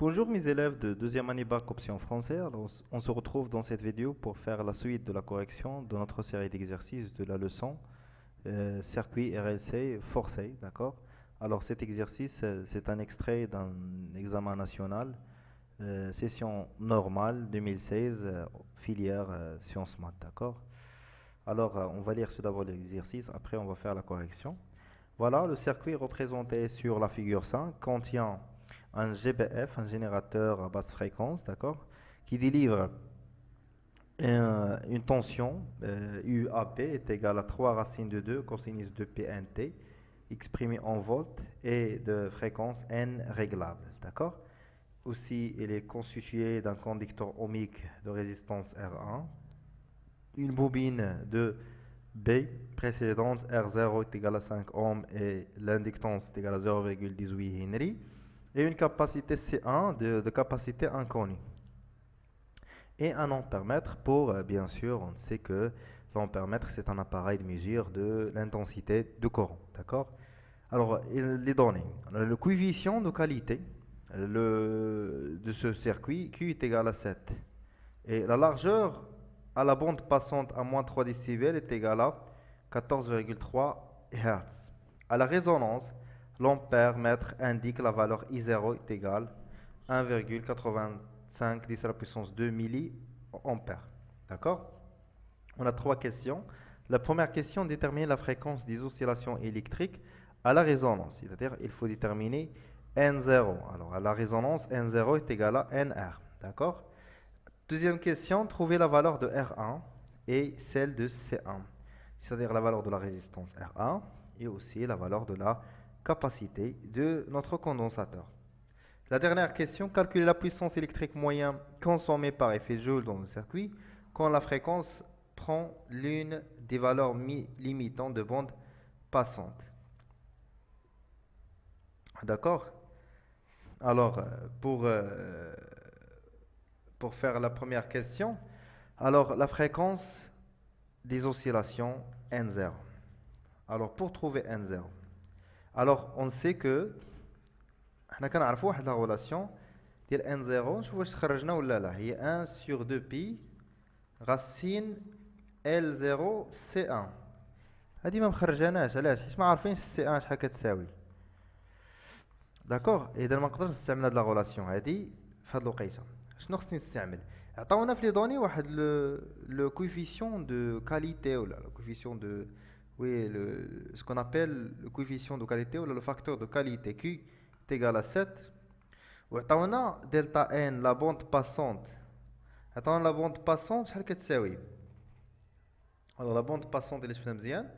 Bonjour mes élèves de deuxième année bac option français. Alors, on se retrouve dans cette vidéo pour faire la suite de la correction de notre série d'exercices de la leçon circuit RLC forcé, d'accord? Alors cet exercice, c'est un extrait d'un examen national, session normale 2016, filière sciences maths, d'accord? Alors on va lire tout d'abord l'exercice, après on va faire la correction. Voilà, le circuit représenté sur la figure 5 contient un GBF, un générateur à basse fréquence, d'accord, qui délivre une tension UAP est égale à 3 racines de 2 cosinus de PNT, exprimée en volts et de fréquence N réglable, d'accord. Aussi, il est constitué d'un conducteur ohmique de résistance R1, une bobine de B précédente R0 est égale à 5 ohms et l'inductance est égale à 0,18 Henry et une capacité C1 de capacité inconnue. Et un ampèremètre pour, bien sûr, on sait que l'ampèremètre c'est un appareil de mesure de l'intensité du courant, d'accord? Alors, les données, le coefficient de qualité de ce circuit Q est égal à 7 et la largeur à la bande passante à moins 3 décibels est égale à 14,3 Hz. À la résonance, l'ampère-mètre indique la valeur I0 est égale à 1,85 10 à la puissance 2 milliampères. D'accord? On a trois questions. La première question détermine la fréquence des oscillations électriques à la résonance, c'est-à-dire il faut déterminer N0. Alors à la résonance, N0 est égal à NR. D'accord? Deuxième question, trouver la valeur de R1 et celle de C1, c'est-à-dire la valeur de la résistance R1 et aussi la valeur de la capacité de notre condensateur. La dernière question, calculer la puissance électrique moyenne consommée par effet Joule dans le circuit quand la fréquence prend l'une des valeurs limitantes de bande passante. D'accord? Alors, pour faire la première question, alors la fréquence des oscillations N0. Alors pour trouver N0, alors on sait que حنا كنعرفوا واحد لا غولاسيون ديال N0 نشوف واش تخرجنا ولا لا هي 1 sur 2 pi racine L0 C1. هذه ما مخرجاناش علاش؟ حيت ما عارفينش C1 شحال كتساوي. داكوغ اذا ما نقدرش نستعمل هاد لا غولاسيون هادي في هاد الوقيته. شنو خصني نستعمل؟ عطاونا في لي دوني واحد لو coefficient de qualité ou le coefficient de oui ce qu'on appelle le coefficient de qualité ou le facteur de qualité Q est égal à 7 وعطاونا delta n la bande passante. عطاونا la bande passante شحال كتساوي؟ alors la bande passante اللي شفنا مزيان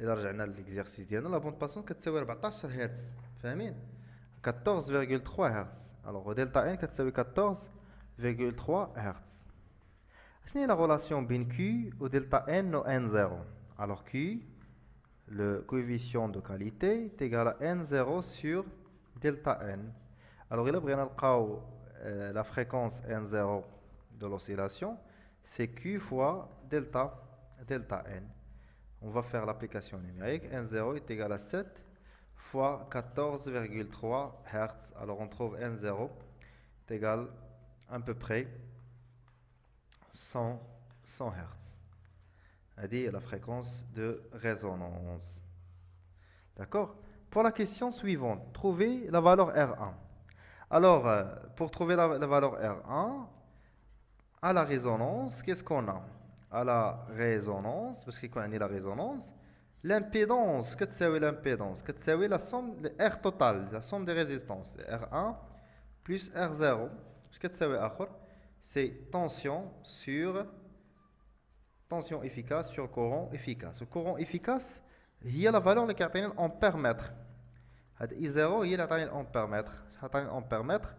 الا رجعنا للexercice ديالنا la bande passante كتساوي 14 هرتز فاهمين 14,3 هرتز. alors delta n كتساوي 14,3 Hz. شنو هي la relation بين Q و delta n و N0? alors Q, le coefficient de qualité est égal à N0 sur delta n. alors إلا بغينا نلقاو la fréquence N0 de l'oscillation, c'est Q fois delta n. On va faire l'application numérique. N0 est égal à 7 fois 14,3 Hz. alors on trouve N0 est égal à peu près 100 Hz. C'est la fréquence de résonance. D'accord? Pour la question suivante, trouver la valeur R1. Alors, pour trouver la valeur R1, à la résonance, qu'est-ce qu'on a? À la résonance, parce qu'il connaît la résonance, l'impédance, qu'est-ce que c'est l'impédance? Qu'est-ce que c'est la somme de R total, la somme des résistances, R1 plus R0. Qu'est-ce que c'est c'est tension efficace sur courant efficace. Le courant efficace, il y a la valeur qui est en ampère-mètre. I0, il y a l'ampère-mètre. L'ampère-mètre,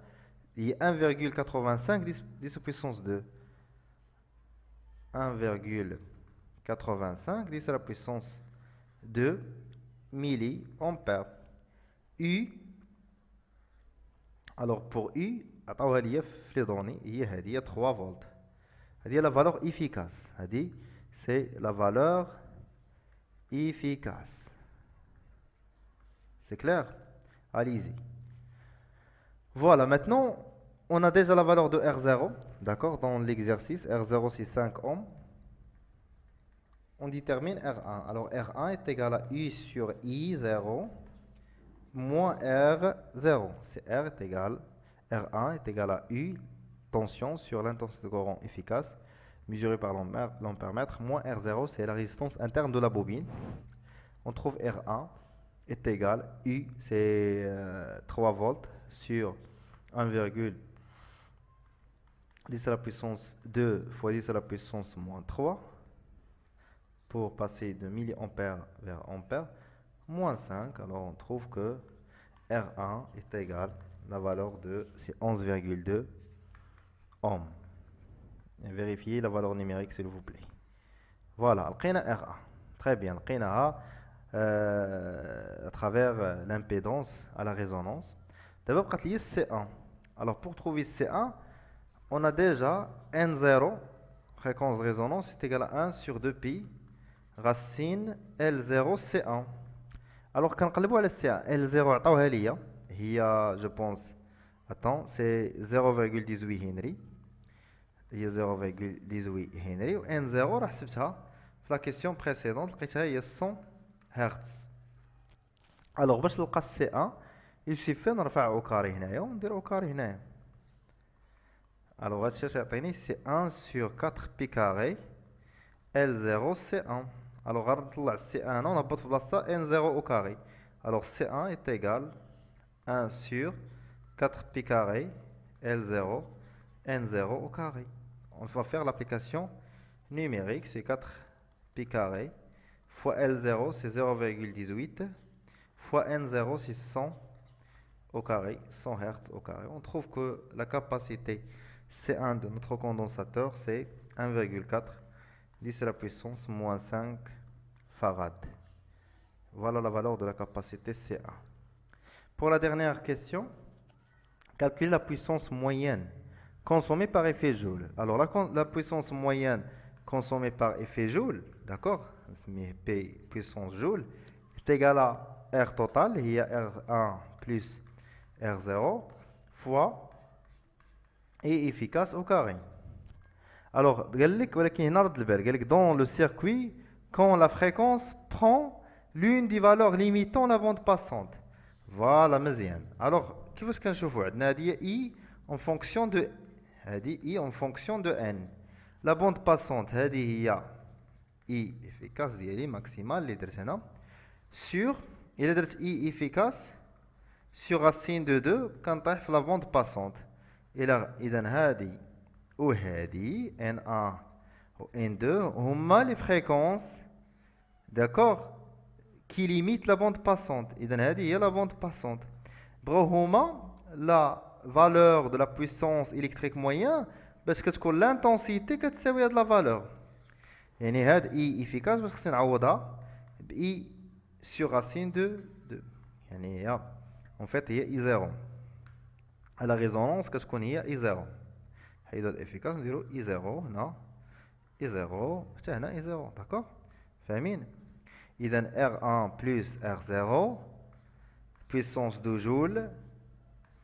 il y a 1,85 10 puissance 2. 1,85 10 à la puissance 2 milliampères. U, alors pour U, عطاوها ليا في لي دوني هي هذه 3 فولت. هذه la valeur efficace. هذه c'est la valeur efficace. C'est clair? Allez-y. Voilà, maintenant On a déjà la valeur de R0, d'accord, dans l'exercice. R0, c'est 5 ohms. On détermine R1. Alors, R1 est égal à U sur I0 moins R0. C'est R est égal, R1 est égal à U, tension sur l'intensité de courant efficace, mesurée par l'ampèremètre, moins R0, c'est la résistance interne de la bobine. On trouve R1 est égal, U, c'est 3 volts sur 1,10 à la puissance 2 fois 10 à la puissance moins 3, pour passer de milliampères vers ampères, moins 5. Alors on trouve que R1 est égal, la valeur de, c'est 11,2 ohms. Et vérifiez la valeur numérique s'il vous plaît. Voilà, لقينا R1. Très bien, لقيناها à travers l'impédance à la résonance. D'abord, بقات لي C1. Alors pour trouver C1, on a déjà N0, fréquence de résonance, est égal à 1 sur 2pi racine L0 C1. Alors كنقلبوا على C1, L0 عطاوها ليا هي je pense, attends, c'est 0,18 هنري, هي 0,18 هنري, و N0 راه حسبتها في la question précédente لقيتها هي 100 هرتز. alors باش نلقى C1 il suffit نرفع او كاري هنايا وندير او كاري هنايا. alors هادشي اش يعطيني سي 1 sur 4 pi carré L0 C1. alors غنطلع C1 ونهبط في بلاصتها N0 au carré. alors C1 est égal 1 sur 4 pi carré L0 N0 au carré. On va faire l'application numérique, c'est 4 pi carré fois L0 c'est 0,18 fois N0 c'est 100 au carré, 100 Hz au carré. On trouve que la capacité C1 de notre condensateur c'est 1,4 10 à la puissance moins 5 farad. Voilà la valeur de la capacité C1. Pour la dernière question, calculer la puissance moyenne consommée par effet Joule. Alors la puissance moyenne consommée par effet Joule, d'accord, P puissance Joule, est égale à R total, il y a R1 plus R0 fois E efficace au carré. Alors, dans le circuit, quand la fréquence prend l'une des valeurs limitant la bande passante. Voilà, مزيان. Alors, كيفاش كنشوفوا عندنا هذه I en fonction de I en fonction de N. La bande passante هذه هي I efficace ديالي maximale اللي درت هنا sur إلا درت I efficace sur racine de 2 كنطيح في la bande passante. إذا هذه وهذه N1 و N2 هما les fréquences, d'accord, qui limitent la bande passante. إذا هذه هي la bande passante. بغاو هما la valeur de la puissance électrique moyenne باش كتكون l'intensité كتساوي هاد la valeur. يعني هاد I efficace باش خصني نعوضها ب I sur racine de 2. يعني هي en fait هي I0. à la résonance كتكون هي I0. حيدو الافيكاس نديرو I0 هنا I0 حتى هنا I0, d'accord, فاهمين؟ إذا R1 plus R0 puissance de joule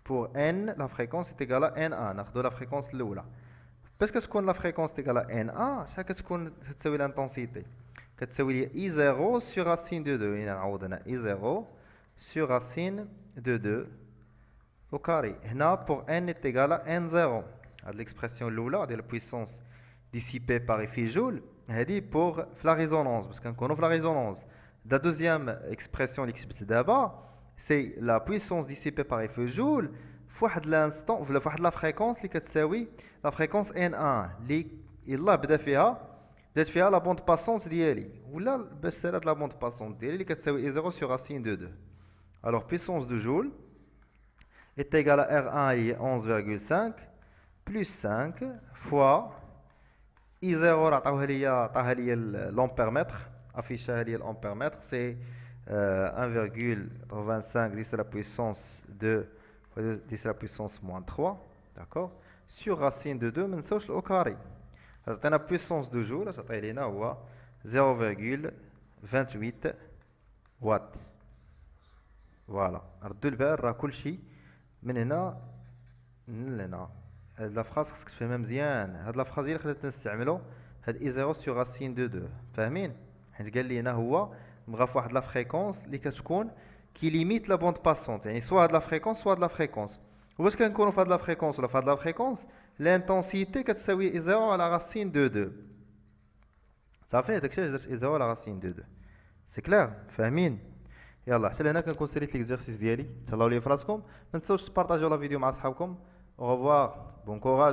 pour N, la fréquence est égale à N1. ناخدو la fréquence الأولى. باش كتكون la fréquence est égale à N1 شحال كتكون تساوي l'intensité؟ كتساوي لي I0 sur racine de 2. هنا نعوض هنا I0 sur racine de 2 au carré. هنا pour N est égal à N0. هاد l'expression الأولى ديال la puissance dissipée par effet Joule هادي pour la résonance parce كنكونوا في la résonance. La deuxième expression اللي كتبت دابا c'est la puissance dissipée par effet Joule في واحد l'instant ولا في واحد la fréquence اللي كتساوي la fréquence N1 اللي يلاه بدات فيها la bande passante ديالي ولا بس هاد la bande passante ديالي اللي كتساوي I0 sur racine de 2. alors puissance de Joule est égale à R1 et 11,5 plus 5 fois I0 عطاوها ليا l'ampèremètre, affichage ليا l'ampèremètre c'est 1,25 10 à la puissance 2 fois 10 à la puissance moins 3, d'accord, sur racine de 2 ما نساوش au carré. عطينا puissance de joule عطيه لينا هو 0,28 واtt. فوالا ردوا البال راه كلشي من هنا لا لا، هاد لا فراس خصك تفهمها مزيان. هاد لا فراز هي اللي خلاتنا نستعملو هاد اي زيرو سيغ راسين دو دو، فاهمين؟ حيت قال لي هنا هو بغا في واحد لا فريكونس اللي كتكون كي ليميت لا بوند باسونت، يعني سوا هاد لا فريكونس سوا هاد لا فريكونس. واش كنكونوا في هاد لا فريكونس ولا في هاد لا فريكونس، لانتونسيتي كتساوي اي زيرو على راسين دو دو. صافي، داكشي علاش درت اي زيرو على راسين دو دو. سي كلير، فاهمين؟ يلا حتى لهنا كنكون ساليت ليكزارسيس ديالي. تهلاو لي فراسكم، ما تنساوش تبارطاجيو لا فيديو مع صحابكم. او ريفوار، بون كوراج.